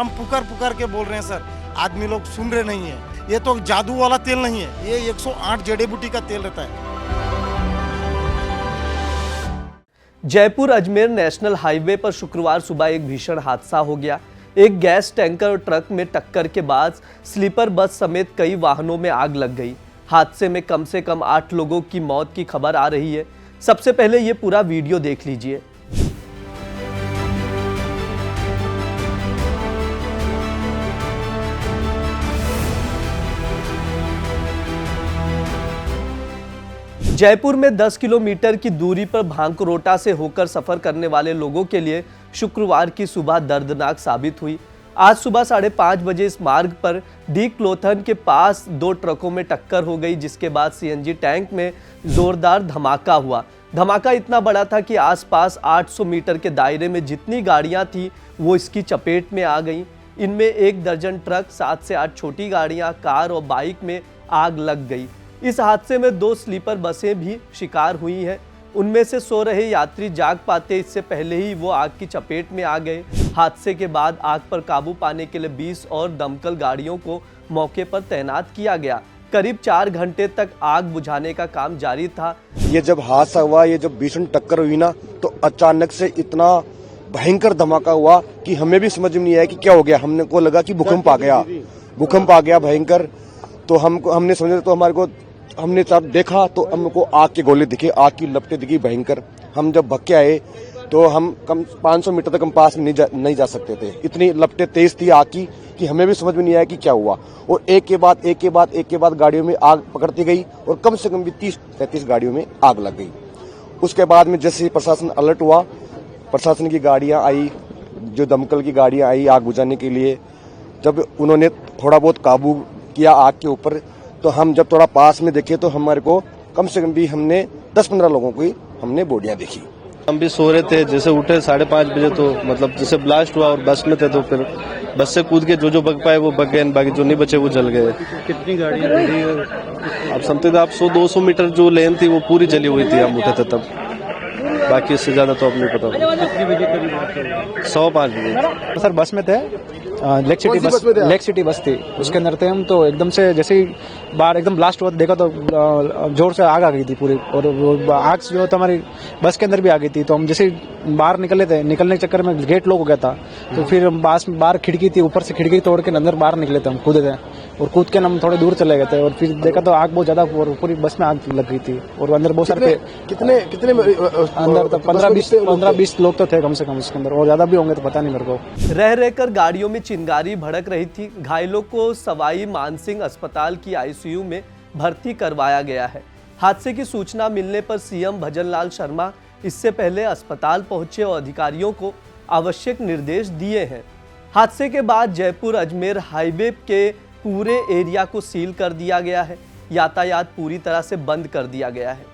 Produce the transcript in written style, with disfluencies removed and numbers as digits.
हम पुकार पुकार के बोल रहे हैं सर, आदमी लोग सुन रहे नहीं है। ये तो जादू वाला तेल नहीं है, ये 108 जड़ी बूटी का तेल रहता है। जयपुर अजमेर नेशनल हाईवे पर शुक्रवार सुबह एक भीषण हादसा हो गया। एक गैस टैंकर और ट्रक में टक्कर के बाद स्लीपर बस समेत कई वाहनों में आग लग गई। हादसे में कम से कम 8 लोगों की मौत की खबर आ रही है। सबसे पहले ये पूरा वीडियो देख लीजिए। जयपुर में 10 किलोमीटर की दूरी पर भांकरोटा से होकर सफर करने वाले लोगों के लिए शुक्रवार की सुबह दर्दनाक साबित हुई। आज सुबह 5:30 बजे इस मार्ग पर डी क्लोथन के पास 2 ट्रकों में टक्कर हो गई, जिसके बाद सीएनजी टैंक में जोरदार धमाका हुआ। धमाका इतना बड़ा था कि आसपास 800 मीटर के दायरे में जितनी गाड़ियां थी वो इसकी चपेट में आ गईं। इनमें 1 दर्जन ट्रक, 7 से 8 छोटी गाड़ियां, कार और बाइक में आग लग गई। इस हादसे में 2 स्लीपर बसें भी शिकार हुई हैं। उनमें से सो रहे यात्री जाग पाते इससे पहले ही वो आग की चपेट में आ गए। हादसे के बाद आग पर काबू पाने के लिए 20 और दमकल गाड़ियों को मौके पर तैनात किया गया। करीब 4 घंटे तक आग बुझाने का काम जारी था। ये जब हादसा हुआ, ये जब भीषण टक्कर हुई ना, तो अचानक से इतना भयंकर धमाका हुआ कि हमें भी समझ में नहीं आया कि क्या हो गया। हमने को लगा कि भूकंप आ गया भयंकर। तो हमने समझा, तो हमारे को हमने जब देखा तो हमको आग के गोले दिखे, आग की लपटें दिखी भयंकर। हम जब भग के आए तो हम कम 500 मीटर तक हम पास में नहीं जा सकते थे। इतनी लपटें तेज थी आग की कि हमें भी समझ में नहीं आया कि क्या हुआ। और एक के बाद गाड़ियों में आग पकड़ती गई और कम से कम भी 30-33 गाड़ियों में आग लग गई। उसके बाद में जैसे प्रशासन अलर्ट हुआ, प्रशासन की गाड़ियां आई, जो दमकल की गाड़ियां आई आग बुझाने के लिए। जब उन्होंने थोड़ा बहुत काबू किया आग के ऊपर, तो हम जब थोड़ा पास में देखे तो हमारे को कम से कम भी हमने 10-15 लोगों की हमने बॉडियां देखी। हम भी सो रहे थे, जैसे उठे 5:30 बजे तो मतलब जैसे ब्लास्ट हुआ और बस में थे, तो फिर बस से कूद के जो बच पाए वो बच गए, बाकी जो नहीं बचे वो जल गए। कितनी गाड़ियां जली? अब समथिंग आप 100-200 मीटर जो लेन थी वो पूरी जली हुई थी, हम उठे थे तब। बाकी इससे ज्यादा तो अब नहीं पता। कितने बजे करीब? 105 बजे। सर बस में थे, लेक सिटी बस थी, उसके अंदर थे हम। तो एकदम से जैसे ही बाहर एकदम ब्लास्ट हुआ देखा तो जोर से आग आ गई थी पूरी, और वो आग जो तो हमारी बस के अंदर भी आ गई थी। तो हम जैसे बाहर निकले थे, निकलने के चक्कर में गेट लॉक हो गया था। तो फिर बाहर खिड़की थी, ऊपर से खिड़की तोड़ के अंदर बाहर निकले थे, हम कूदे थे और कूद के हम थोड़े दूर चले गए थे। और फिर देखा तो आग बहुत ज्यादा, और पूरी बस में आग लग गई थी। और अंदर बहुत सारे कितने अंदर तो 15-20 लोग तो थे कम से कम उसके अंदर, और ज्यादा भी होंगे तो पता नहीं मेरे को। रह रहकर गाड़ियों में चिंगारी भड़क रही थी। घायलों को सवाई मानसिंह अस्पताल की आईसीयू में भर्ती करवाया गया है। हादसे की सूचना मिलने पर सीएम भजनलाल शर्मा इससे पहले अस्पताल पहुंचे और अधिकारियों को आवश्यक निर्देश दिए हैं। हादसे के बाद जयपुर अजमेर हाईवे के पूरे एरिया को सील कर दिया गया है। यातायात पूरी तरह से बंद कर दिया गया है।